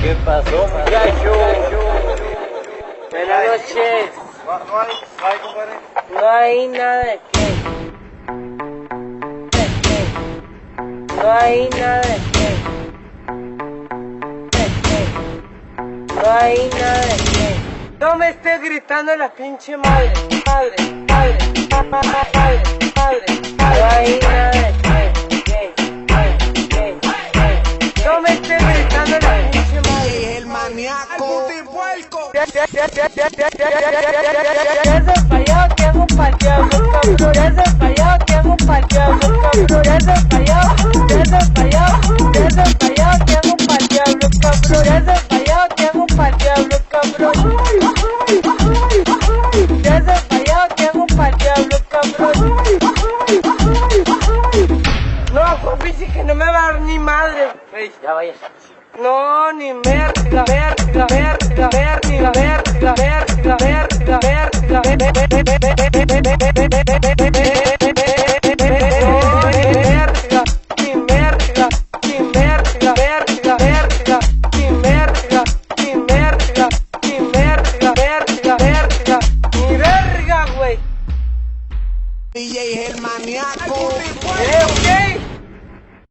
¿Qué pasó, muchacho? Buenas noches. No hay, compadre. No hay nada de qué. No hay nada de qué. No hay nada de qué. No me estés gritando la pinche madre. Madre. No hay nada de qué. No me estés gritando la pinche madre. El maníaco. Ya se falló, tengo pa'l diablo, cabrón. Ya se falló, tengo pa'l diablo, cabrón. Ya se falló, tengo pa'l diablo, cabrón. Ya se falló, tengo pa'l diablo, cabrón. Ya se falló, tengo pa'l diablo, cabrón. No, compici, que no me va a dar ni madre. Ey, ya vayas. No, ni verga. DJ el maníaco. Ok.